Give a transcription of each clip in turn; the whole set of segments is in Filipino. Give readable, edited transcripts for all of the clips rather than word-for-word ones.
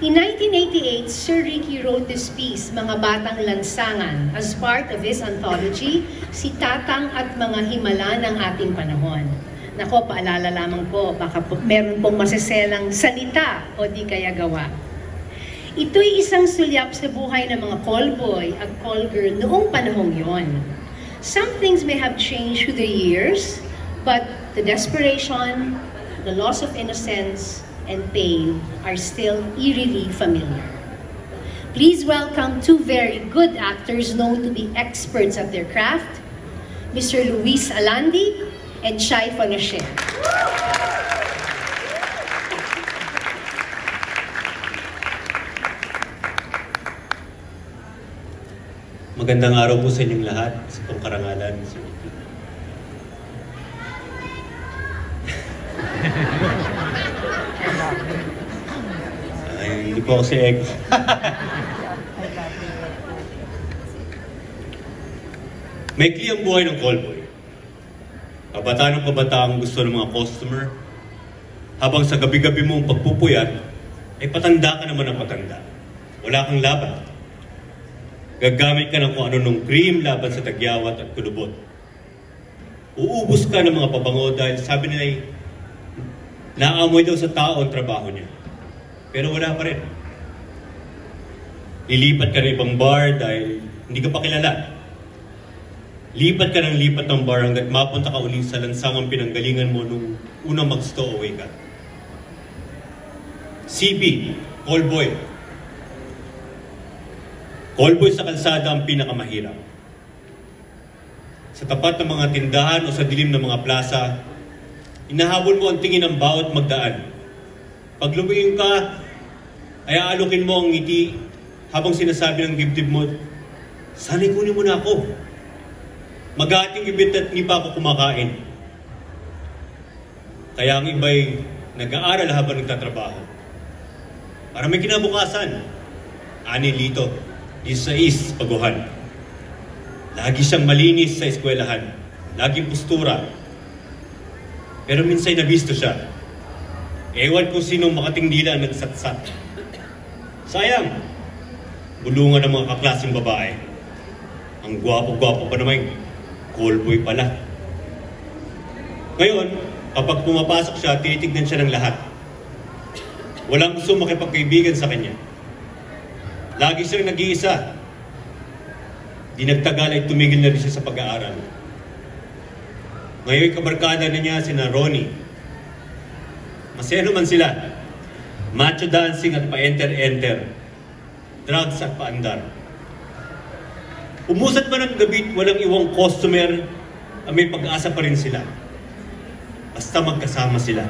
In 1988, Sir Ricky wrote this piece, Mga Batang Lansangan, as part of his anthology, Si Tatang at Mga Himala ng Ating Panahon. Nako, paalala lamang po, baka meron pong maseselang salita o di kaya gawa. Ito'y isang sulyap sa buhay ng mga callboy at callgirl noong panahong yon. Some things may have changed through the years, but the desperation, the loss of innocence, and pain are still eerily familiar. Please welcome two very good actors known to be experts at their craft, Mr. Luis Alandi and Shai Fonacier. Magandang araw po sa inyong lahat, sa itong karangalan. Ay, hindi po ako si Egg. Maikli ang buhay ng callboy. Kabataan ng kabataan gusto ng mga customer. Habang sa gabi-gabi mong pagpupuyat, ay patanda ka naman ng patanda. Wala kang laban. Gagamit ka ng kung ano nung cream laban sa tagyawat at kulubot. Uubos ka ng mga pabango dahil sabi nila ay naamoy daw sa tao ang trabaho niya. Pero wala pa rin. Lilipat ka ng ibang bar dahil hindi ka pa kilala. Lipat ka ng lipat ng bar hanggat mapunta ka ulit sa lansangang pinanggalingan mo nung unang mag-stowaway ka. CB, callboy. Callboy sa kalsada ang pinakamahirap. Sa tapat ng mga tindahan o sa dilim ng mga plaza, inahabol mo ang tingin ng bawat magdaan. Pag lumingin ka, ay aalukin mo ang ngiti habang sinasabi ng dibdib mo, sana'y kunin mo na ako. Mag-aating ibit at hindi pa ako kumakain. Kaya ang iba'y nag-aaral habang nagtatrabaho. Para may kinabukasan. 6 16 paguhan. Lagi siyang malinis sa eskwelahan. Laging postura. Pero minsan nabisto siya. Ewan kung sinong makatingdila ang nagsatsat. Sayang, bulungan ng mga kaklaseng babae. Ang gwapo-gwapo pa naman, callboy pala. Ngayon, kapag pumapasok siya, tinitignan siya ng lahat. Walang gusto makipagkaibigan sa kanya. Lagi siyang nag-iisa. Di nagtagal ay tumigil na rin siya sa pag-aaral. Ngayon, kabarkada na niya sina Ronnie. Masaya naman sila. Macho dancing at pa-enter-enter. Drugs at paandar. Umusad man ang gabi, walang iwang customer, may pag-asa pa rin sila. Basta magkasama sila.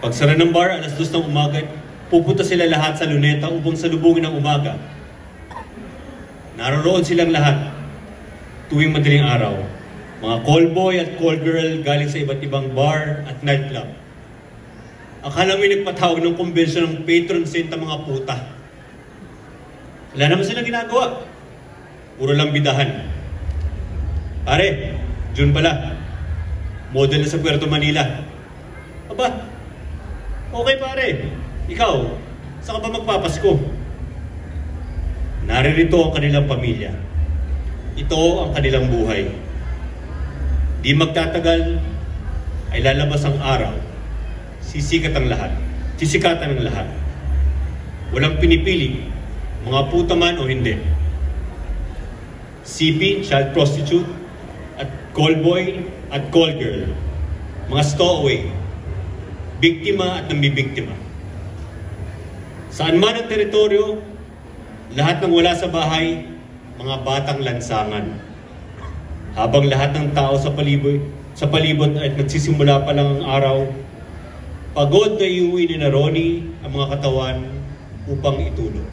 Pagsara ng bar, 2:00 ng umaga, pupunta sila lahat sa luneta upang salubungin ng umaga. Naroroon silang lahat tuwing madaling araw. Mga callboy at callgirl galing sa iba't ibang bar at nightclub. Akala may nagpatawag ng kumbensyon ng patron saint ang mga puta. Wala naman silang ginagawa. Puro lang bidahan. Pare, June pala. Model na sa Puerto Manila. Aba, okay pare. Ikaw, saan ka ba magpapasko? Naririto ang kanilang pamilya. Ito ang kanilang buhay. Di magtatagal ay lalabas ang araw. Sisikatan ng lahat. Walang pinipili, mga puta man o hindi. CP, child prostitute, at callboy at callgirl, mga stowaway, biktima at nambibiktima. Saan man ang teritoryo, lahat ng wala sa bahay, mga batang lansangan. Habang lahat ng tao sa palibot ay nagsisimula pa lang ang araw, pagod na iuwi ni Ronnie ang mga katawan upang itulog.